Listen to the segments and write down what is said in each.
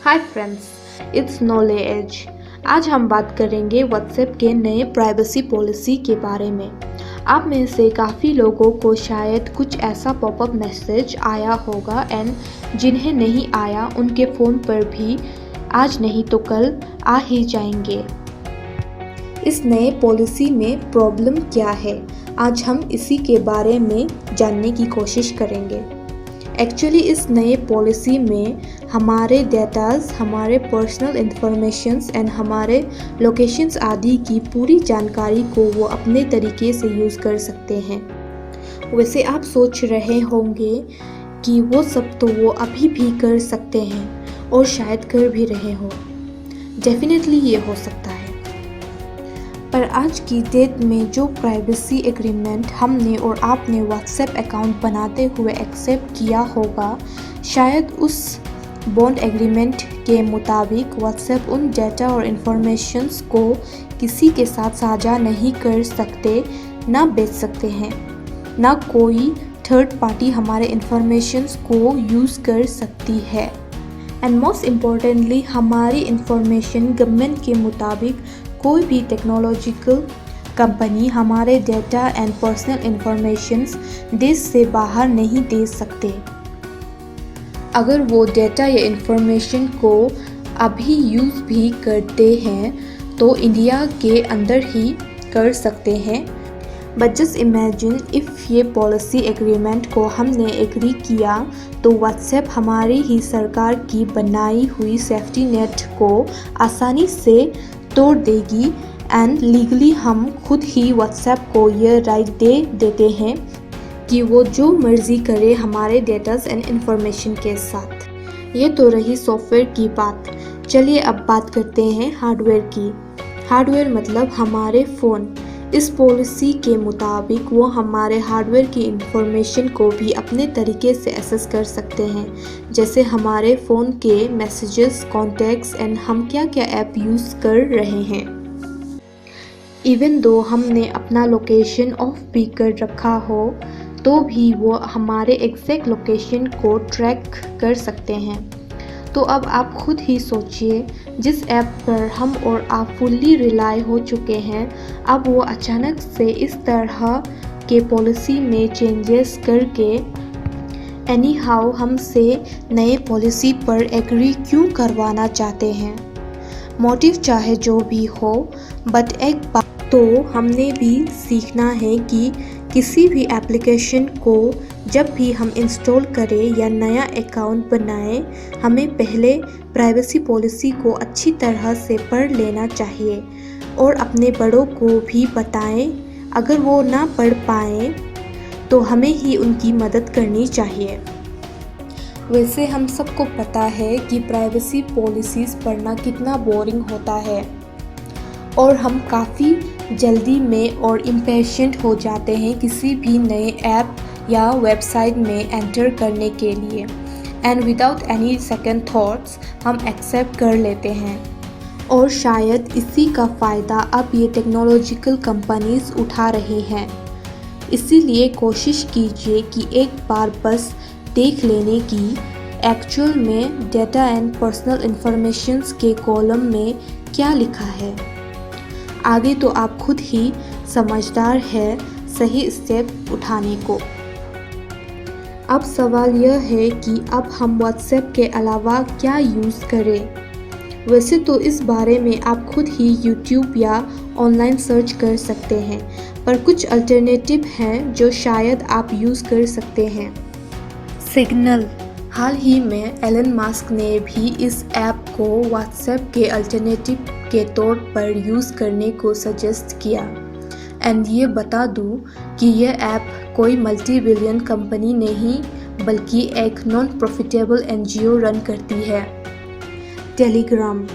Hi friends, it's knowledge. आज हम बात करेंगे व्हाट्सएप के नए प्राइवेसी पॉलिसी के बारे में। आप में से काफ़ी लोगों को शायद कुछ ऐसा पॉपअप मैसेज आया होगा एंड जिन्हें नहीं आया उनके फ़ोन पर भी आज नहीं तो कल आ ही जाएंगे। इस नए पॉलिसी में प्रॉब्लम क्या है, आज हम इसी के बारे में जानने की कोशिश करेंगे। एक्चुअली इस नए पॉलिसी में हमारे डेटाज, हमारे पर्सनल इंफॉर्मेशंस एंड हमारे लोकेशंस आदि की पूरी जानकारी को वो अपने तरीके से यूज़ कर सकते हैं। वैसे आप सोच रहे होंगे कि वो सब तो वो अभी भी कर सकते हैं और शायद कर भी रहे हो। डेफिनेटली ये हो सकता है, पर आज की डेट में जो प्राइवेसी एग्रीमेंट हमने और आपने व्हाट्सएप अकाउंट बनाते हुए एक्सेप्ट किया होगा, शायद उस बॉन्ड एग्रीमेंट के मुताबिक व्हाट्सएप उन डेटा और इन्फॉर्मेशंस को किसी के साथ साझा नहीं कर सकते, ना बेच सकते हैं, ना कोई थर्ड पार्टी हमारे इन्फॉर्मेशंस को यूज़ कर सकती है। एंड मोस्ट इम्पॉर्टेंटली हमारी इन्फॉर्मेशन गवर्नमेंट के मुताबिक कोई भी टेक्नोलॉजिकल कंपनी हमारे डेटा एंड पर्सनल इन्फॉर्मेशंस देश से बाहर नहीं दे सकते। अगर वो डेटा या इन्फॉर्मेशन को अभी यूज़ भी करते हैं तो इंडिया के अंदर ही कर सकते हैं। बट जस्ट इमेजिन इफ़ ये पॉलिसी एग्रीमेंट को हमने एग्री किया तो व्हाट्सएप हमारी ही सरकार की बनाई हुई सेफ्टी नेट को आसानी से तोड़ देगी एंड लीगली हम खुद ही व्हाट्सएप को ये राइट दे देते हैं कि वो जो मर्ज़ी करे हमारे डेटास एंड इन्फॉर्मेशन के साथ। ये तो रही सॉफ्टवेयर की बात। चलिए अब बात करते हैं हार्डवेयर की। हार्डवेयर मतलब हमारे फ़ोन। इस पॉलिसी के मुताबिक वो हमारे हार्डवेयर की इंफॉर्मेशन को भी अपने तरीके से एक्सेस कर सकते हैं, जैसे हमारे फ़ोन के मैसेजेस, कॉन्टैक्ट्स एंड हम क्या क्या ऐप यूज़ कर रहे हैं। इवन दो हमने अपना लोकेशन ऑफ भी कर रखा हो तो भी वो हमारे एग्जैक्ट लोकेशन को ट्रैक कर सकते हैं। तो अब आप खुद ही सोचिए, जिस ऐप पर हम और आप फुल्ली रिलाई हो चुके हैं, अब वो अचानक से इस तरह के पॉलिसी में चेंजेस करके एनी हाउ हमसे नए पॉलिसी पर एग्री क्यों करवाना चाहते हैं। मोटिव चाहे जो भी हो, बट एक बात तो हमने भी सीखना है कि किसी भी एप्लीकेशन को जब भी हम इंस्टॉल करें या नया अकाउंट बनाएं, हमें पहले प्राइवेसी पॉलिसी को अच्छी तरह से पढ़ लेना चाहिए और अपने बड़ों को भी बताएं। अगर वो ना पढ़ पाएं तो हमें ही उनकी मदद करनी चाहिए। वैसे हम सबको पता है कि प्राइवेसी पॉलिसीज़ पढ़ना कितना बोरिंग होता है और हम काफ़ी जल्दी में और इम्पेशेंट हो जाते हैं किसी भी नए ऐप या वेबसाइट में एंटर करने के लिए, and without any second thoughts हम एक्सेप्ट कर लेते हैं। और शायद इसी का फ़ायदा अब ये टेक्नोलॉजिकल कंपनीज उठा रही हैं। इसीलिए कोशिश कीजिए कि एक बार बस देख लेने की एक्चुअल में डेटा एंड पर्सनल इन्फॉर्मेशंस के कॉलम में क्या लिखा है। आगे तो आप खुद ही समझदार है सही स्टेप उठाने को। अब सवाल यह है कि अब हम व्हाट्सएप के अलावा क्या यूज़ करें। वैसे तो इस बारे में आप खुद ही यूट्यूब या ऑनलाइन सर्च कर सकते हैं, पर कुछ अल्टरनेटिव हैं जो शायद आप यूज़ कर सकते हैं। सिग्नल। हाल ही में एलन मस्क ने भी इस ऐप को व्हाट्सएप के अल्टरनेटिव के तौर पर यूज़ करने को सजेस्ट किया। एंड ये बता दूँ कि यह ऐप कोई मल्टी बिलियन कंपनी नहीं बल्कि एक नॉन प्रॉफिटेबल एनजीओ रन करती है। टेलीग्राम।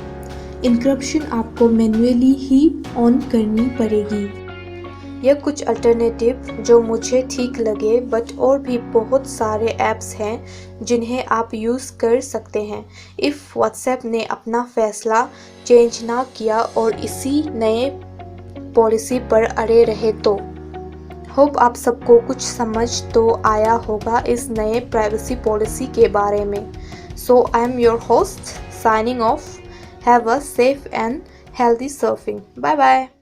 इंक्रिप्शन आपको मैन्युअली ही ऑन करनी पड़ेगी। यह कुछ अल्टरनेटिव जो मुझे ठीक लगे, बट और भी बहुत सारे ऐप्स हैं जिन्हें आप यूज़ कर सकते हैं इफ़ व्हाट्सएप ने अपना फ़ैसला चेंज ना किया और इसी नए पॉलिसी पर अड़े रहे तो। होप आप सबको कुछ समझ तो आया होगा इस नए प्राइवेसी पॉलिसी के बारे में। So I am your host signing off. Have a safe and healthy surfing. Bye bye.